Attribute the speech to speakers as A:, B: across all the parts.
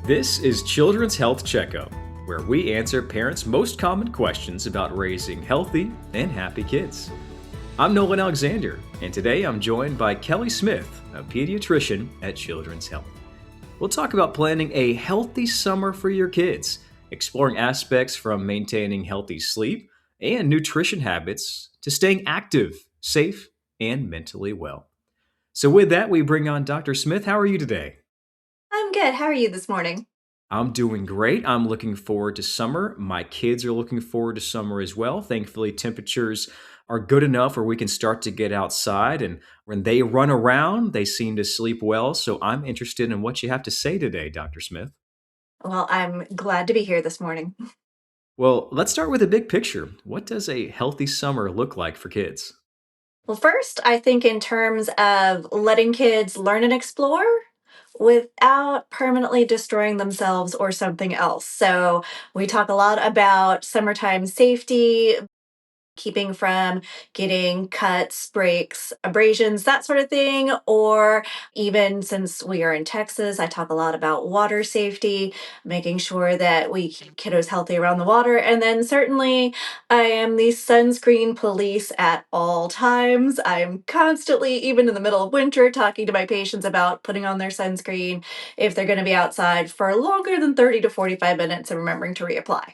A: This is Children's Health Checkup, where we answer parents' most common questions about raising healthy and happy kids. I'm Nolan Alexander, and today I'm joined by Kelley Smith, a pediatrician at Children's Health. We'll talk about planning a healthy summer for your kids, exploring aspects from maintaining healthy sleep and nutrition habits to staying active, safe, and mentally well. So, with that, we bring on Dr. Smith. How are you today?
B: I'm good. How are you this morning?
A: I'm doing great. I'm looking forward to summer. My kids are looking forward to summer as well. Thankfully, temperatures are good enough where we can start to get outside. And when they run around, they seem to sleep well. So I'm interested in what you have to say today, Dr. Smith.
B: Well, I'm glad to be here this morning.
A: Well, let's start with a big picture. What does a healthy summer look like for kids?
B: Well, first, I think in terms of letting kids learn and explore without permanently destroying themselves or something else. So, we talk a lot about summertime safety, keeping from getting cuts, breaks, abrasions, that sort of thing. Or even since we are in Texas, I talk a lot about water safety, making sure that we keep kiddos healthy around the water. And then certainly, I am the sunscreen police at all times. I'm constantly, even in the middle of winter, talking to my patients about putting on their sunscreen if they're going to be outside for longer than 30 to 45 minutes and remembering to reapply.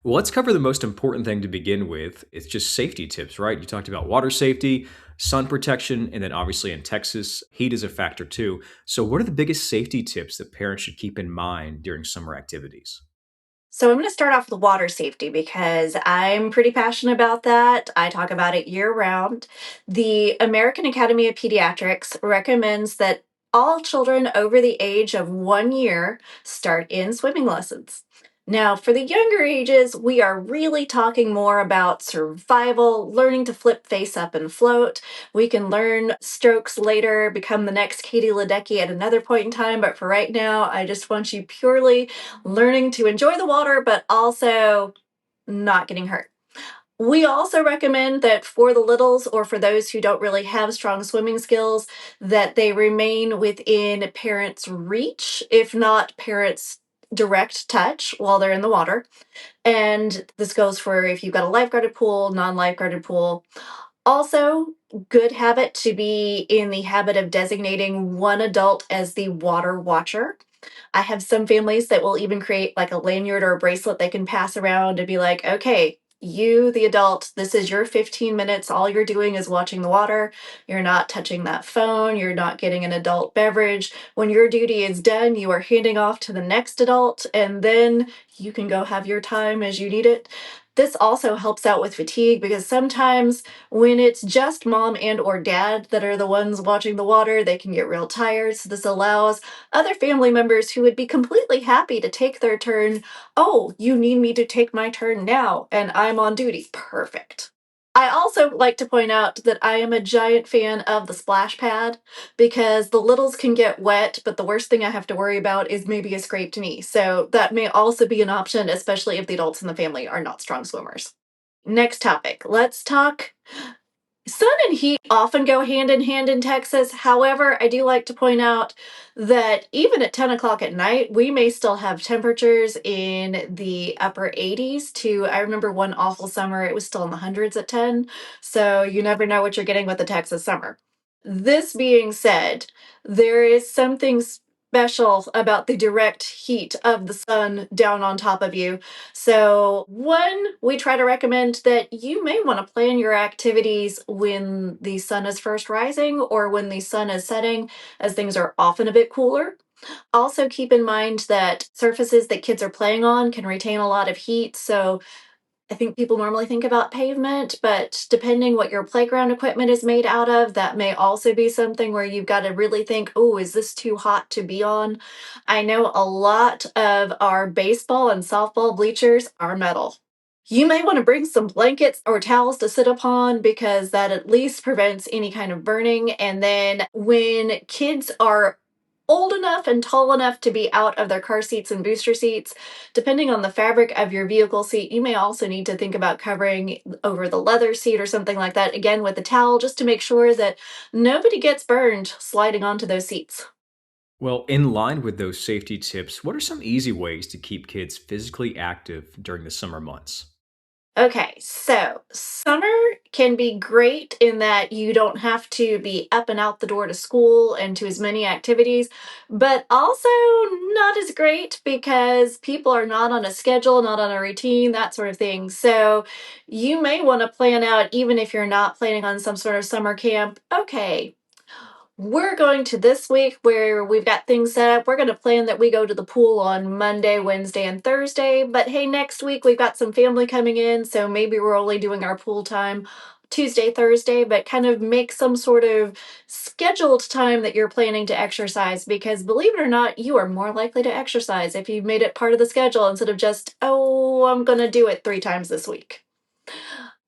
A: Well, let's cover the most important thing to begin with. It's just safety tips, right? You talked about water safety, sun protection, and then obviously in Texas, heat is a factor too. So, what are the biggest safety tips that parents should keep in mind during summer activities?
B: So I'm going to start off with water safety because I'm pretty passionate about that. I talk about it year round. The American Academy of Pediatrics recommends that all children over the age of 1 year start in swimming lessons. Now, for the younger ages, we are really talking more about survival, learning to flip face up and float. We can learn strokes later, become the next Katie Ledecky at another point in time, but for right now, I just want you purely learning to enjoy the water, but also not getting hurt. We also recommend that for the littles or for those who don't really have strong swimming skills, that they remain within parents' reach, if not parents' direct touch while they're in the water. And this goes for if you've got a lifeguarded pool, non lifeguarded pool. Also, good habit to be in the habit of designating one adult as the water watcher. I have some families that will even create like a lanyard or a bracelet they can pass around and be like, okay, you, the adult, this is your 15 minutes. All you're doing is watching the water. You're not touching that phone. You're not getting an adult beverage. When your duty is done, you are handing off to the next adult, and then you can go have your time as you need it. This also helps out with fatigue because sometimes when it's just mom and or dad that are the ones watching the water, they can get real tired. So this allows other family members who would be completely happy to take their turn. Oh, you need me to take my turn now, and I'm on duty. Perfect. I also like to point out that I am a giant fan of the splash pad because the littles can get wet, but the worst thing I have to worry about is maybe a scraped knee. So that may also be an option, especially if the adults in the family are not strong swimmers. Next topic. Let's talk. Sun and heat often go hand in hand in Texas. However, I do like to point out that even at 10 o'clock at night, we may still have temperatures in the upper 80s to, I remember one awful summer, it was still in the hundreds at 10. So you never know what you're getting with the Texas summer. This being said, there is something special about the direct heat of the sun down on top of you. So, one, we try to recommend that you may want to plan your activities when the sun is first rising or when the sun is setting, as things are often a bit cooler. Also, keep in mind that surfaces that kids are playing on can retain a lot of heat. So, I think people normally think about pavement, but depending what your playground equipment is made out of, that may also be something where you've got to really think, oh, is this too hot to be on? I know a lot of our baseball and softball bleachers are metal. You may want to bring some blankets or towels to sit upon because that at least prevents any kind of burning. And then when kids are old enough and tall enough to be out of their car seats and booster seats, depending on the fabric of your vehicle seat, you may also need to think about covering over the leather seat or something like that, again with a towel, just to make sure that nobody gets burned sliding onto those seats.
A: Well, in line with those safety tips, what are some easy ways to keep kids physically active during the summer months?
B: Okay, so summer can be great in that you don't have to be up and out the door to school and to as many activities, but also not as great because people are not on a schedule, not on a routine, that sort of thing. So you may want to plan out, even if you're not planning on some sort of summer camp. Okay, we're going to this week where we've got things set up. We're going to plan that we go to the pool on Monday, Wednesday, and Thursday. But hey, next week we've got some family coming in. So maybe we're only doing our pool time Tuesday, Thursday, but kind of make some sort of scheduled time that you're planning to exercise because believe it or not, you are more likely to exercise if you've made it part of the schedule instead of just, oh, I'm going to do it 3 times this week.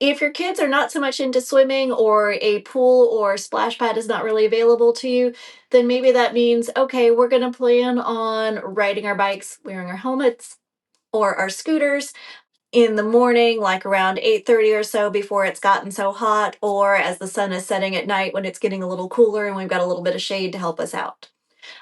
B: If your kids are not so much into swimming or a pool or splash pad is not really available to you, then maybe that means, okay, we're going to plan on riding our bikes, wearing our helmets or our scooters in the morning, like around 8:30 or so before it's gotten so hot, or as the sun is setting at night when it's getting a little cooler and we've got a little bit of shade to help us out.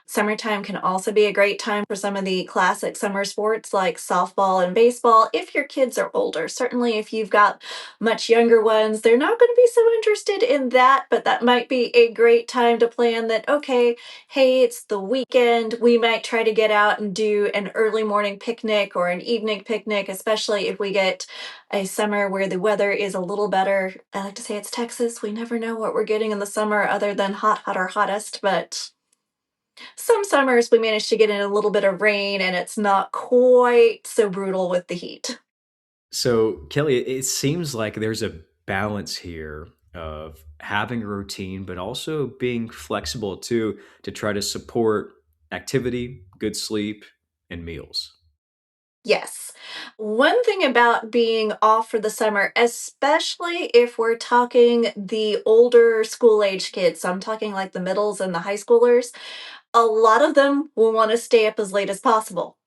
B: Summertime can also be a great time for some of the classic summer sports like softball and baseball if your kids are older. Certainly, if you've got much younger ones, they're not going to be so interested in that, but that might be a great time to plan that, okay, hey, it's the weekend. We might try to get out and do an early morning picnic or an evening picnic, especially if we get a summer where the weather is a little better. I like to say it's Texas. We never know what we're getting in the summer other than hot, hot, or hottest, but some summers we manage to get in a little bit of rain and it's not quite so brutal with the heat.
A: So, Kelly, it seems like there's a balance here of having a routine, but also being flexible too to try to support activity, good sleep, and meals.
B: Yes. One thing about being off for the summer, especially if we're talking the older school age kids, so I'm talking like the middles and the high schoolers, a lot of them will want to stay up as late as possible.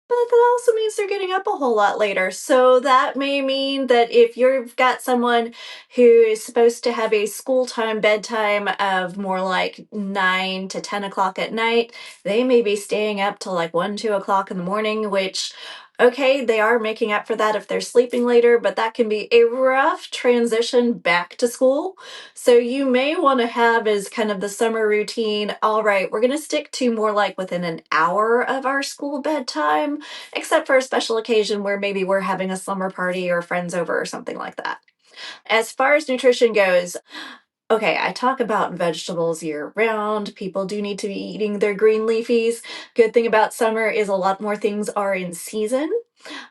B: But that also means they're getting up a whole lot later. So that may mean that if you've got someone who is supposed to have a school time bedtime of more like 9 to 10 o'clock at night, they may be staying up till like 1, 2 o'clock in the morning, which, okay, they are making up for that if they're sleeping later, but that can be a rough transition back to school. So you may want to have as kind of the summer routine, all right, we're going to stick to more like within an hour of our school bedtime except for a special occasion where maybe we're having a slumber party or friends over or something like that. As far as nutrition goes, okay, I talk about vegetables year round. People do need to be eating their green leafies. Good thing about summer is a lot more things are in season.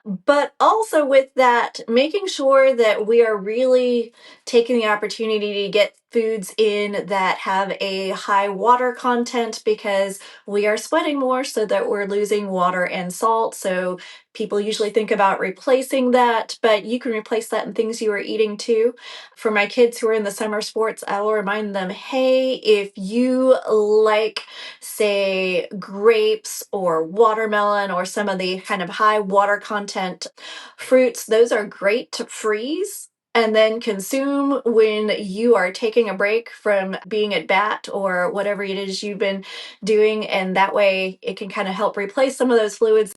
B: But also with that, making sure that we are really taking the opportunity to get foods in that have a high water content because we are sweating more so that we're losing water and salt. So people usually think about replacing that, but you can replace that in things you are eating too. For my kids who are in the summer sports, I will remind them, hey, if you like say grapes or watermelon or some of the kind of high water content fruits, those are great to freeze and then consume when you are taking a break from being at bat or whatever it is you've been doing. And that way it can kind of help replace some of those fluids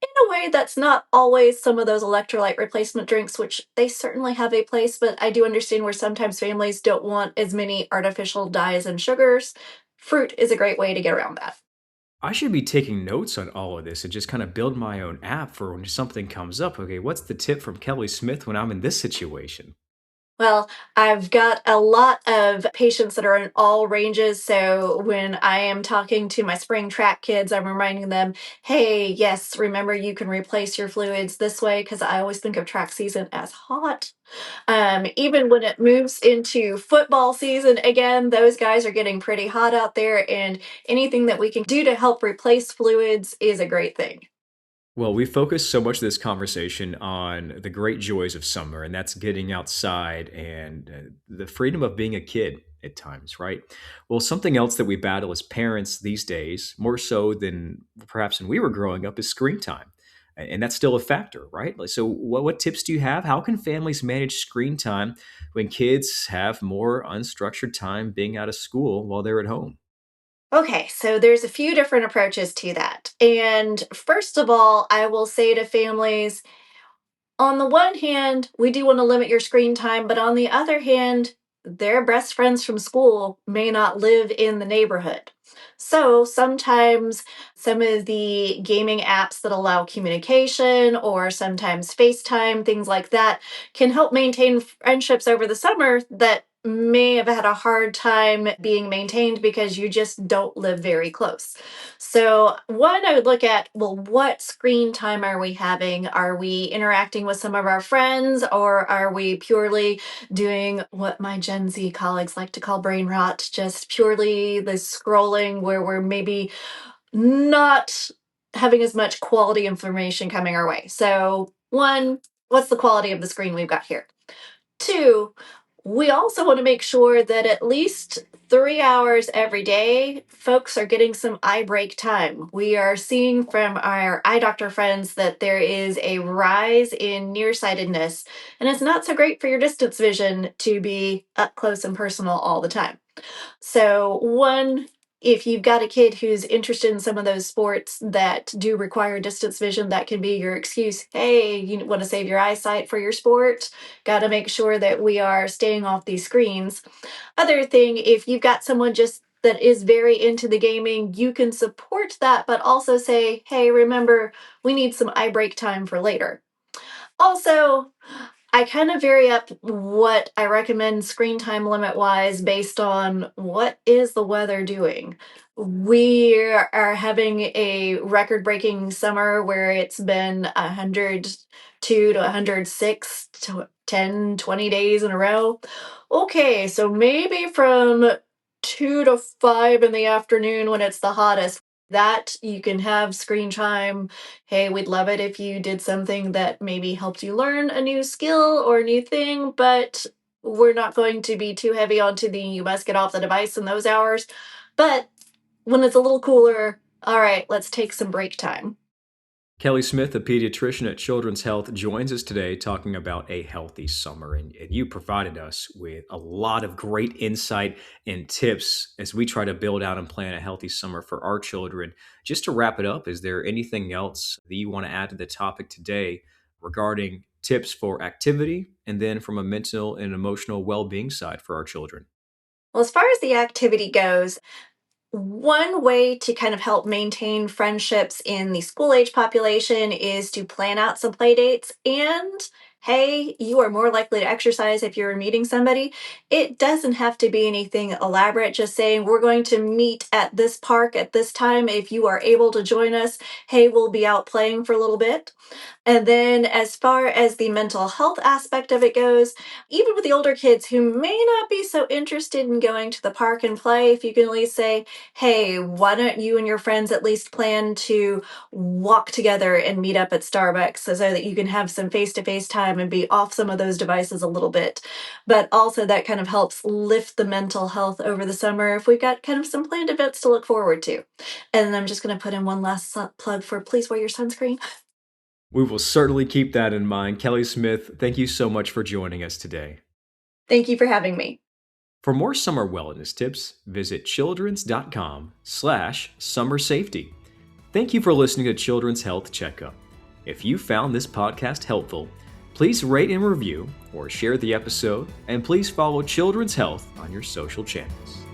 B: in a way that's not always some of those electrolyte replacement drinks, which they certainly have a place, but I do understand where sometimes families don't want as many artificial dyes and sugars. Fruit is a great way to get around that.
A: I should be taking notes on all of this and just kind of build my own app for when something comes up. Okay, what's the tip from Kelley Smith when I'm in this situation?
B: Well, I've got a lot of patients that are in all ranges. So when I am talking to my spring track kids, I'm reminding them, hey, yes, remember you can replace your fluids this way because I always think of track season as hot. Even when it moves into football season, again, those guys are getting pretty hot out there, and anything that we can do to help replace fluids is a great thing.
A: Well, we focused so much of this conversation on the great joys of summer, and that's getting outside and the freedom of being a kid at times, right? Well, something else that we battle as parents these days, more so than perhaps when we were growing up, is screen time. And that's still a factor, right? Like, so, what tips do you have? How can families manage screen time when kids have more unstructured time being out of school while they're at home?
B: Okay, so there's a few different approaches to that. And first of all, I will say to families, on the one hand, we do want to limit your screen time, but on the other hand, their best friends from school may not live in the neighborhood. So sometimes some of the gaming apps that allow communication, or sometimes FaceTime, things like that, can help maintain friendships over the summer that may have had a hard time being maintained because you just don't live very close. So, one, I would look at, well, what screen time are we having? Are we interacting with some of our friends, or are we purely doing what my Gen Z colleagues like to call brain rot, just purely the scrolling where we're maybe not having as much quality information coming our way? So, one, what's the quality of the screen we've got here? Two, we also want to make sure that at least 3 hours every day, folks are getting some eye break time. We are seeing from our eye doctor friends that there is a rise in nearsightedness, and it's not so great for your distance vision to be up close and personal all the time. So, one, if you've got a kid who's interested in some of those sports that do require distance vision, that can be your excuse. Hey, you want to save your eyesight for your sport? Got to make sure that we are staying off these screens. Other thing, if you've got someone just that is very into the gaming, you can support that, but also say, hey, remember, we need some eye break time for later. Also, I kind of vary up what I recommend screen time limit wise based on what is the weather doing. We are having a record breaking summer where it's been 102 to 106 to 10, 20 days in a row. Okay, so maybe from 2 to 5 in the afternoon when it's the hottest, that you can have screen time. Hey, we'd love it if you did something that maybe helped you learn a new skill or a new thing, but we're not going to be too heavy onto the you must get off the device in those hours. But when it's a little cooler, all right, let's take some break time.
A: Kelley Smith, a pediatrician at Children's Health, joins us today talking about a healthy summer. And you provided us with a lot of great insight and tips as we try to build out and plan a healthy summer for our children. Just to wrap it up, is there anything else that you want to add to the topic today regarding tips for activity and then from a mental and emotional well being side for our children?
B: Well, as far as the activity goes, one way to kind of help maintain friendships in the school age population is to plan out some play dates. And hey, you are more likely to exercise if you're meeting somebody. It doesn't have to be anything elaborate, just saying we're going to meet at this park at this time. If you are able to join us, hey, we'll be out playing for a little bit. And then, as far as the mental health aspect of it goes, even with the older kids who may not be so interested in going to the park and play, if you can at least say, hey, why don't you and your friends at least plan to walk together and meet up at Starbucks so that you can have some face to face time and be off some of those devices a little bit. But also, that kind of helps lift the mental health over the summer if we've got kind of some planned events to look forward to. And then I'm just going to put in one last plug for please wear your sunscreen.
A: We will certainly keep that in mind. Kelley Smith, thank you so much for joining us today.
B: Thank you for having me.
A: For more summer wellness tips, visit childrens.com/summer safety. Thank you for listening to Children's Health Checkup. If you found this podcast helpful, please rate and review or share the episode, and please follow Children's Health on your social channels.